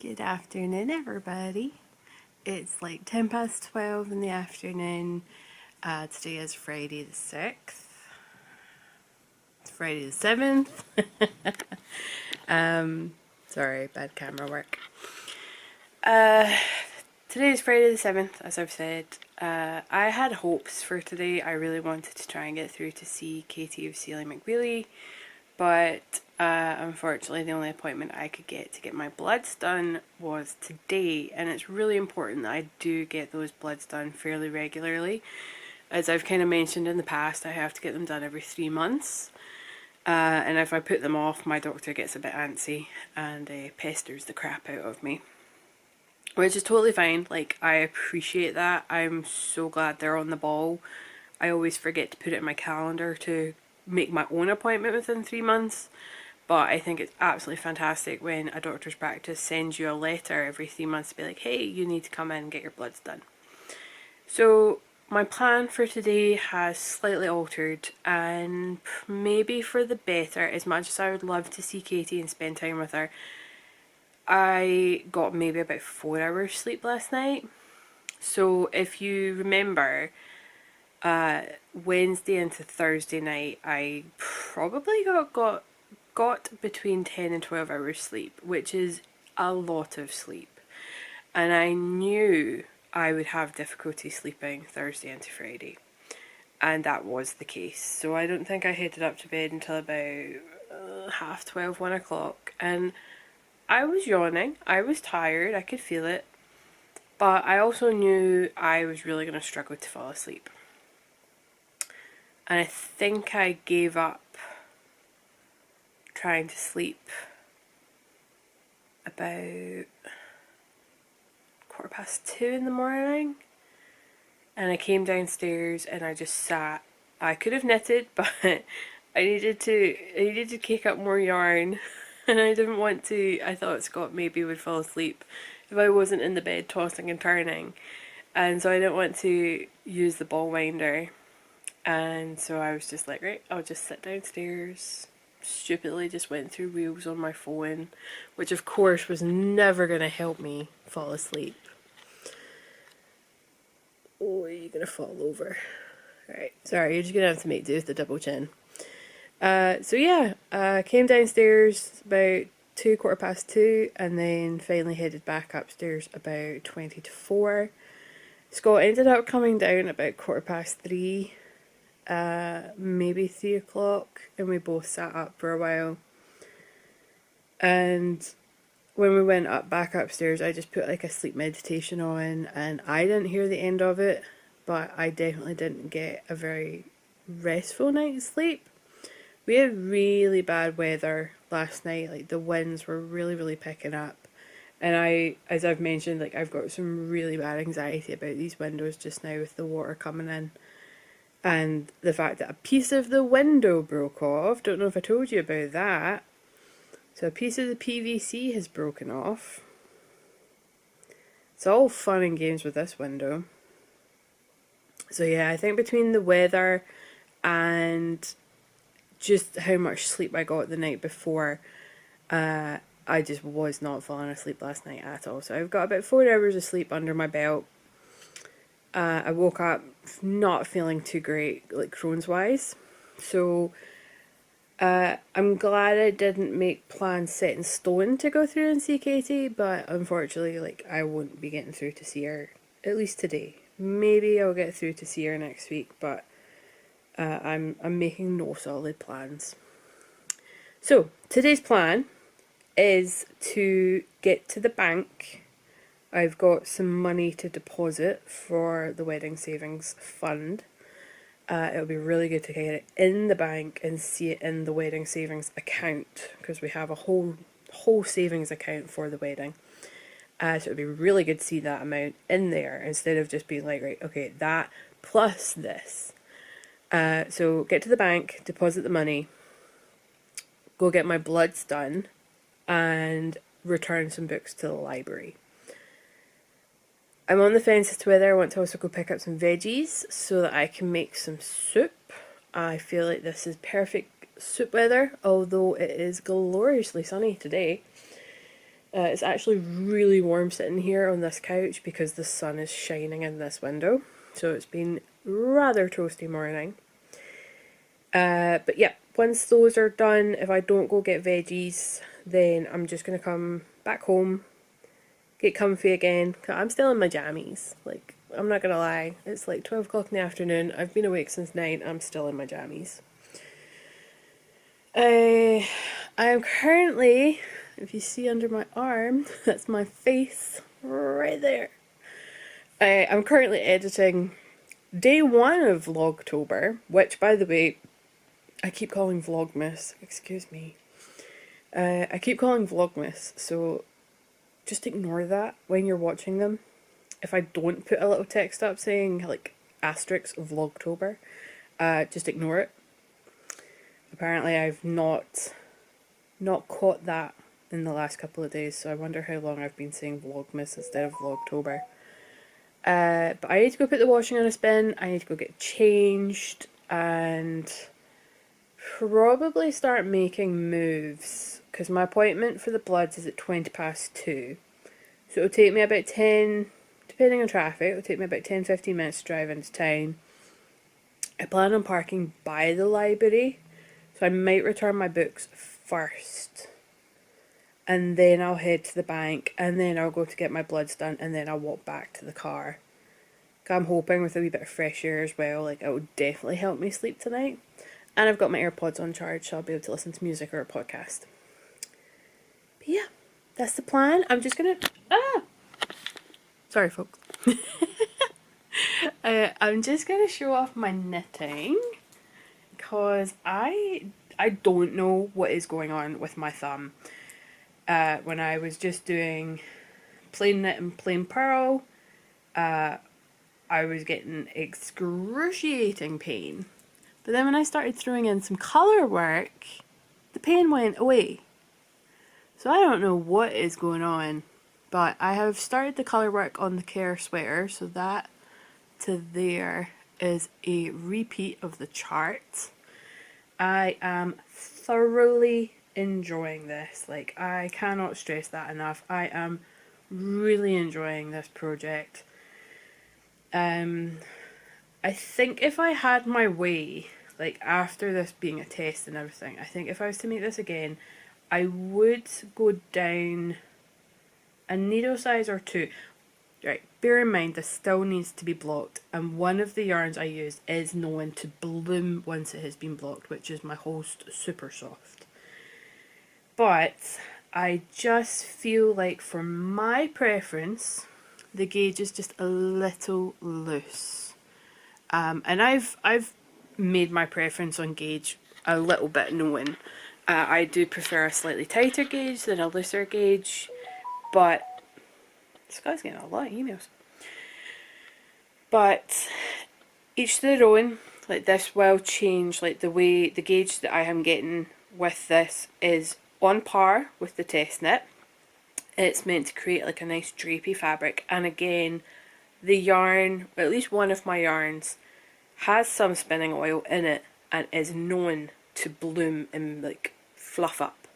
Good afternoon, everybody. It's like 10 past 12 in the afternoon. Today is Friday the 6th. It's Friday the 7th. Sorry, bad camera work. Today is Friday the 7th, as I've said. I had hopes for today. I really wanted to try and get through to see Katie of Sealy McWheelie, but unfortunately the only appointment I could get to get my bloods done was today, and it's really important that I do get those bloods done fairly regularly. As I've kind of mentioned in the past, I have to get them done every 3 months, and if I put them off, my doctor gets a bit antsy and pesters the crap out of me, which is totally fine. Like, I appreciate that. I'm so glad they're on the ball. I always forget to put it in my calendar to make my own appointment within 3 months, but I think it's absolutely fantastic when a doctor's practice sends you a letter every 3 months to be like, hey, you need to come in and get your bloods done. So my plan for today has slightly altered, and maybe for the better. As much as I would love to see Katie and spend time with her, I got maybe about 4 hours sleep last night. So if you remember, Wednesday into Thursday night, I probably got between 10 and 12 hours sleep, which is a lot of sleep. And I knew I would have difficulty sleeping Thursday into Friday. And that was the case. So I don't think I headed up to bed until about 12:30, 1 o'clock. And I was yawning. I was tired. I could feel it. But I also knew I was really going to struggle to fall asleep. And I think I gave up trying to sleep about 2:15 in the morning. And I came downstairs and I just sat. I could have knitted, but I needed to kick up more yarn. And I didn't want to. I thought Scott maybe would fall asleep if I wasn't in the bed tossing and turning. And so I didn't want to use the ball winder. And so I was just like, right, I'll just sit downstairs. Stupidly just went through reels on my phone, which of course was never going to help me fall asleep. Oh, you're going to fall over. Alright, sorry, you're just going to have to make do with the double chin. So yeah, came downstairs about 2:15, and then finally headed back upstairs about 20 to 4. Scott ended up coming down about 3:15. Maybe 3 o'clock, and we both sat up for a while. And when we went back upstairs, I just put like a sleep meditation on, and I didn't hear the end of it, but I definitely didn't get a very restful night's sleep. We had really bad weather last night. Like, the winds were really picking up, and as I've mentioned, like, I've got some really bad anxiety about these windows just now with the water coming in. And the fact that a piece of the window broke off. Don't know if I told you about that. So a piece of the PVC has broken off. It's all fun and games with this window. So yeah, I think between the weather and just how much sleep I got the night before, I just was not falling asleep last night at all. So I've got about 4 hours of sleep under my belt. I woke up not feeling too great, like Crohn's wise. So I'm glad I didn't make plans set in stone to go through and see Katie, but unfortunately, like, I won't be getting through to see her, at least today. Maybe I'll get through to see her next week, but I'm making no solid plans. So today's plan is to get to the bank. I've got some money to deposit for the wedding savings fund. It'll be really good to get it in the bank and see it in the wedding savings account, because we have a whole savings account for the wedding. So it'll be really good to see that amount in there instead of just being like, right, okay, that plus this. So get to the bank, deposit the money, go get my bloods done, and return some books to the library. I'm on the fence as to whether I want to also go pick up some veggies so that I can make some soup. I feel like this is perfect soup weather, although it is gloriously sunny today. It's actually really warm sitting here on this couch because the sun is shining in this window. So it's been rather toasty morning. But yeah, once those are done, if I don't go get veggies, then I'm just going to come back home, get comfy again. I'm still in my jammies. Like, I'm not going to lie. It's like 12 o'clock in the afternoon. I've been awake since 9. I'm still in my jammies. I am currently, if you see under my arm, that's my face right there. I'm currently editing day 1 of Vlogtober, which, by the way, I keep calling Vlogmas. Excuse me. I keep calling Vlogmas, so just ignore that when you're watching them. If I don't put a little text up saying, like, asterisk Vlogtober, just ignore it. Apparently I've not caught that in the last couple of days, so I wonder how long I've been saying Vlogmas instead of Vlogtober. But I need to go put the washing on a spin, I need to go get changed, and probably start making moves, because my appointment for the bloods is at 2:20. So it'll take me about 10, depending on traffic, it'll take me about 10-15 minutes to drive into town. I plan on parking by the library, so I might return my books first. And then I'll head to the bank, and then I'll go to get my bloods done, and then I'll walk back to the car. I'm hoping with a wee bit of fresh air as well, like, it will definitely help me sleep tonight. And I've got my AirPods on charge, so I'll be able to listen to music or a podcast. But yeah, that's the plan. I'm just gonna... Sorry, folks. I'm just gonna show off my knitting, because I don't know what is going on with my thumb. When I was just doing plain knit and plain purl, I was getting excruciating pain. But then when I started throwing in some colour work, the pain went away. So I don't know what is going on, but I have started the colour work on the Care sweater, so that to there is a repeat of the chart. I am thoroughly enjoying this. Like, I cannot stress that enough. I am really enjoying this project. I think if I had my way, like, after this being a test and everything, I think if I was to make this again, I would go down a needle size or 2. Right, bear in mind this still needs to be blocked, and one of the yarns I use is known to bloom once it has been blocked, which is my Holst Super Soft. But I just feel like, for my preference, the gauge is just a little loose. And I've made my preference on gauge a little bit known. I do prefer a slightly tighter gauge than a looser gauge, but this guy's getting a lot of emails. But each to their own. Like, this will change, like, the way the gauge that I am getting with this is on par with the test knit. It's meant to create like a nice drapey fabric, and again, the yarn, or at least one of my yarns, has some spinning oil in it and is known to bloom and like fluff up.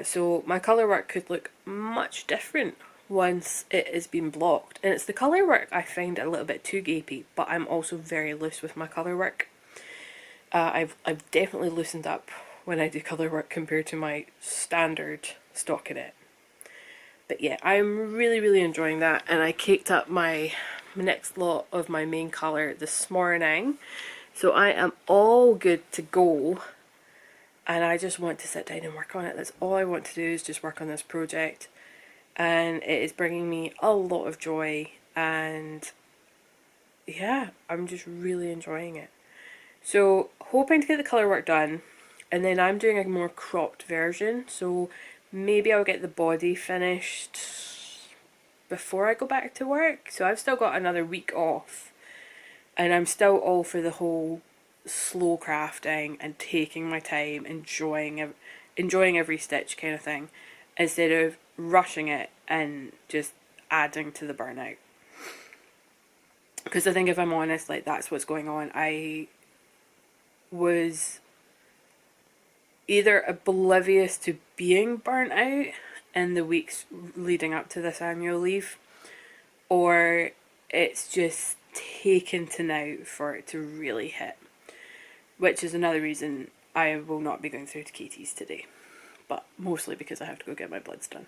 So my colour work could look much different once it has been blocked. And it's the colour work I find a little bit too gapey, but I'm also very loose with my colour work. I've definitely loosened up when I do colour work compared to my standard stockinette. But yeah, I'm really enjoying that, and I caked up my next lot of my main colour this morning. So I am all good to go, and I just want to sit down and work on it. That's all I want to do, is just work on this project, and it is bringing me a lot of joy, and yeah, I'm just really enjoying it. So hoping to get the colour work done, and then I'm doing a more cropped version, so maybe I'll get the body finished before I go back to work. So I've still got another week off, and I'm still all for the whole slow crafting and taking my time, enjoying every stitch kind of thing, instead of rushing it and just adding to the burnout. Because I think, if I'm honest, like, that's what's going on. I was either oblivious to being burnt out in the weeks leading up to this annual leave, or it's just taken to now for it to really hit, which is another reason I will not be going through to Katie's today, but mostly because I have to go get my bloods done.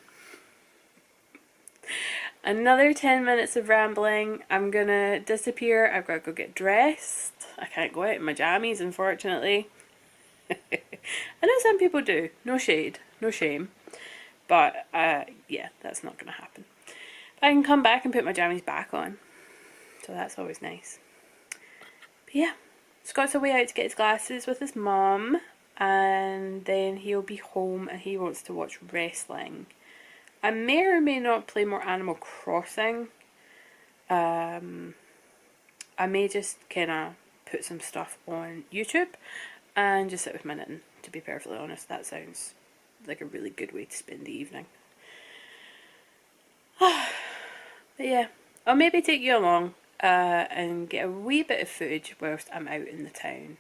Another 10 minutes of rambling. I'm gonna disappear. I've got to go get dressed. I can't go out in my jammies, unfortunately. I know some people do. No shade, no shame. But yeah, that's not gonna happen. But I can come back and put my jammies back on. So that's always nice. But yeah, Scott's away out to get his glasses with his mum. And then he'll be home and he wants to watch wrestling. I may or may not play more Animal Crossing. I may just kind of put some stuff on YouTube and just sit with my knitting, to be perfectly honest. That sounds like a really good way to spend the evening. But yeah, I'll maybe take you along and get a wee bit of footage whilst I'm out in the town.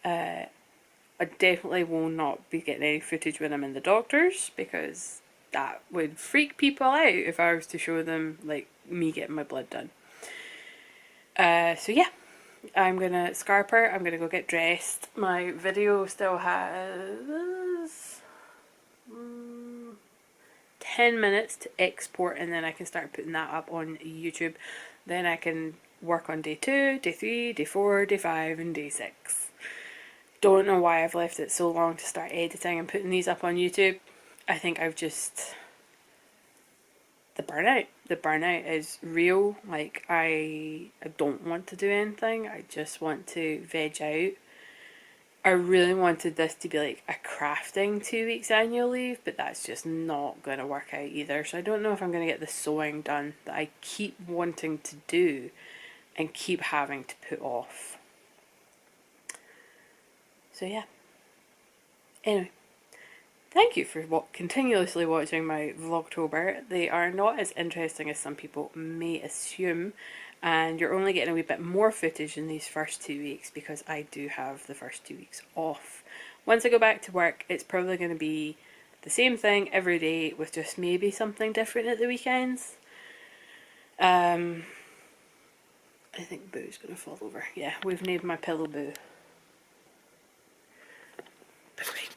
I definitely will not be getting any footage when I'm in the doctor's, because that would freak people out if I was to show them, like, me getting my blood done. So yeah, I'm gonna scarper, I'm gonna go get dressed. My video still has 10 minutes to export, and then I can start putting that up on YouTube. Then I can work on day 2, day 3, day 4, day 5, and day 6. Don't know why I've left it so long to start editing and putting these up on YouTube. I think I've just... The burnout is real. Like, I don't want to do anything. I just want to veg out. I really wanted this to be like a crafting 2 weeks annual leave, but that's just not going to work out either. So I don't know if I'm going to get the sewing done that I keep wanting to do and keep having to put off. So yeah. Anyway. Thank you for continuously watching my Vlogtober. They are not as interesting as some people may assume, and you're only getting a wee bit more footage in these first 2 weeks because I do have the first 2 weeks off. Once I go back to work, it's probably going to be the same thing every day with just maybe something different at the weekends. I think Boo's going to fall over. Yeah, we've named my pillow Boo.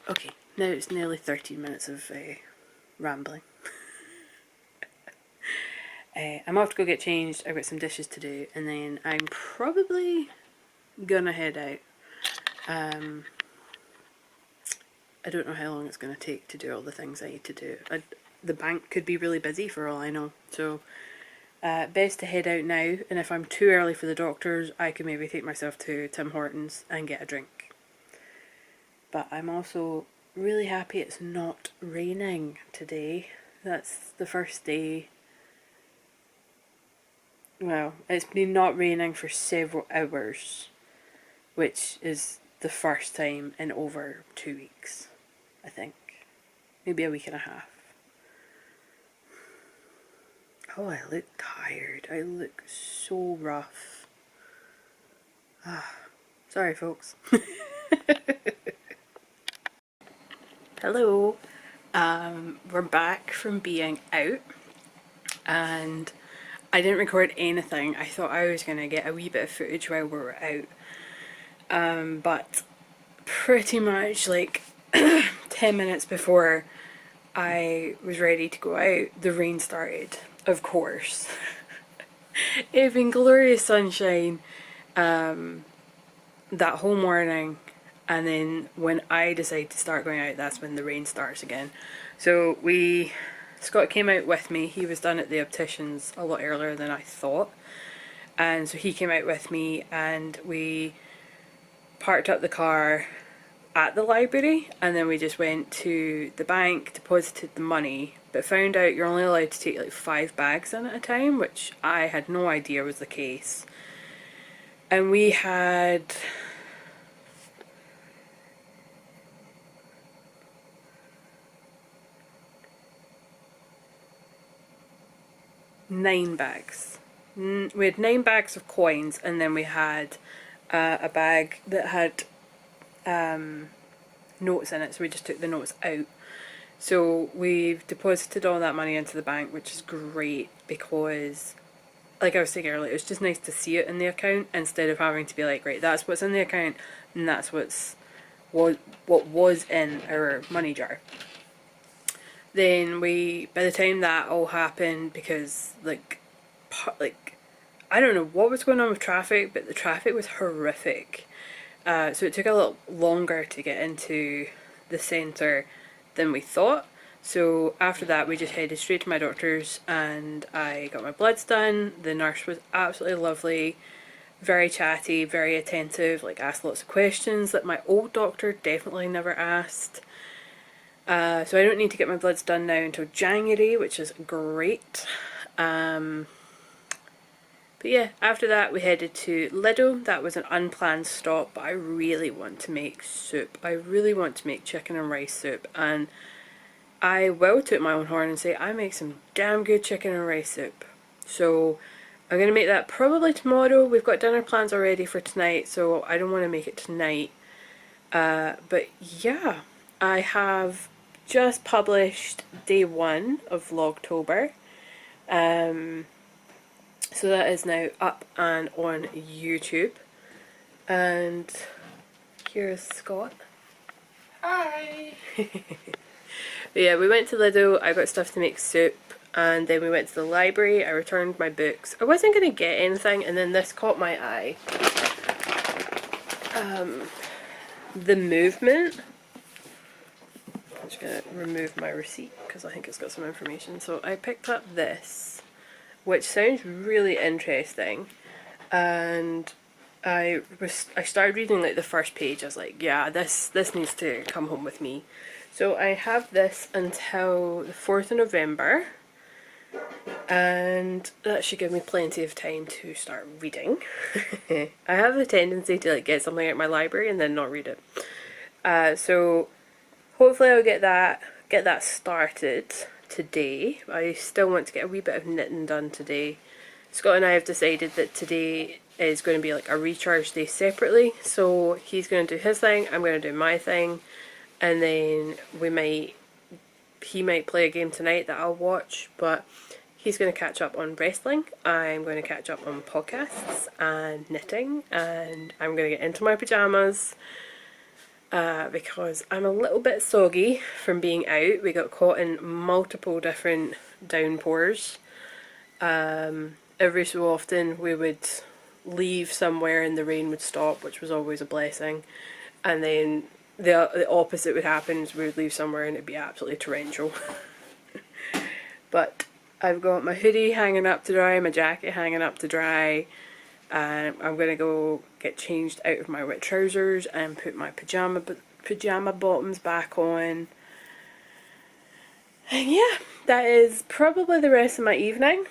Okay. Now it's nearly 13 minutes of rambling. I'm off to go get changed. I've got some dishes to do, and then I'm probably gonna head out. I don't know how long it's gonna take to do all the things I need to do. The bank could be really busy for all I know, so best to head out now. And if I'm too early for the doctors, I can maybe take myself to Tim Hortons and get a drink. But I'm also really happy it's not raining today. That's the first day. Well, it's been not raining for several hours, which is the first time in over 2 weeks, I think. Maybe a week and a half. Oh, I look tired. I look so rough. Sorry, folks. Hello. We're back from being out, and I didn't record anything. I thought I was going to get a wee bit of footage while we were out, but pretty much like 10 minutes before I was ready to go out, the rain started, of course. It had been glorious sunshine that whole morning. And then when I decide to start going out, that's when the rain starts again. So Scott came out with me. He was done at the opticians a lot earlier than I thought. And so he came out with me, and we parked up the car at the library, and then we just went to the bank, deposited the money, but found out you're only allowed to take like 5 bags in at a time, which I had no idea was the case. And we had... nine bags. We had 9 bags of coins, and then we had a bag that had notes in it, so we just took the notes out. So we've deposited all that money into the bank, which is great because, like I was saying earlier, it's just nice to see it in the account instead of having to be like, right, that's what's in the account and that's what was in our money jar. Then by the time that all happened, because like I don't know what was going on with traffic, but the traffic was horrific. So it took a little longer to get into the centre than we thought. So after that we just headed straight to my doctor's and I got my bloods done. The nurse was absolutely lovely, very chatty, very attentive, like asked lots of questions that my old doctor definitely never asked. So I don't need to get my bloods done now until January, which is great. But yeah, after that we headed to Lidl. That was an unplanned stop, but I really want to make soup. I really want to make chicken and rice soup, and I will toot my own horn and say I make some damn good chicken and rice soup. So I'm going to make that probably tomorrow. We've got dinner plans already for tonight, so I don't want to make it tonight. But yeah, I have just published day 1 of Vlogtober. So that is now up and on YouTube. And here's Scott. Hi! But yeah, we went to Lidl, I got stuff to make soup, and then we went to the library, I returned my books. I wasn't going to get anything, and then this caught my eye. The Movement. I'm just going to remove my receipt because I think it's got some information. So I picked up this, which sounds really interesting, and I started reading like the first page. I was like, yeah, this needs to come home with me. So I have this until the 4th of November, and that should give me plenty of time to start reading. I have a tendency to like get something out of my library and then not read it. So hopefully I'll get that started today. I still want to get a wee bit of knitting done today. Scott and I have decided that today is going to be like a recharge day separately, so he's going to do his thing, I'm going to do my thing, and then he might play a game tonight that I'll watch, but he's going to catch up on wrestling, I'm going to catch up on podcasts and knitting, and I'm going to get into my pyjamas because I'm a little bit soggy from being out. We got caught in multiple different downpours. Every so often we would leave somewhere and the rain would stop, which was always a blessing, and then the opposite would happen, is we would leave somewhere and it'd be absolutely torrential. But I've got my hoodie hanging up to dry, my jacket hanging up to dry, and I'm going to go get changed out of my wet trousers and put my pyjama bottoms back on. And yeah, that is probably the rest of my evening.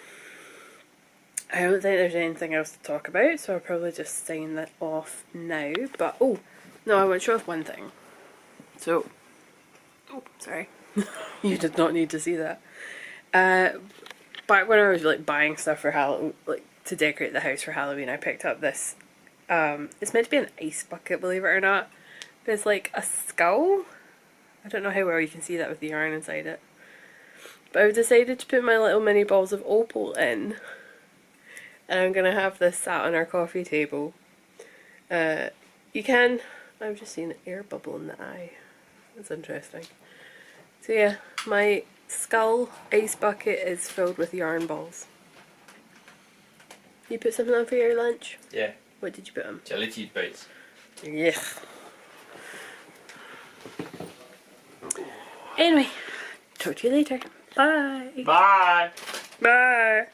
I don't think there's anything else to talk about, so I'll probably just sign that off now. But oh, no, I want to show off one thing. So, oh, sorry. You did not need to see that. Back when I was like buying stuff for Halloween, like to decorate the house for Halloween, I picked up this. It's meant to be an ice bucket, believe it or not. But it's like a skull. I don't know how well you can see that with the yarn inside it. But I've decided to put my little mini balls of opal in. And I'm going to have this sat on our coffee table. You can... I've just seen an air bubble in the eye. That's interesting. So yeah, my skull ice bucket is filled with yarn balls. You put something on for your lunch? Yeah. What did you put on? Jelly cheese bites. Yeah. Anyway, talk to you later. Bye. Bye. Bye.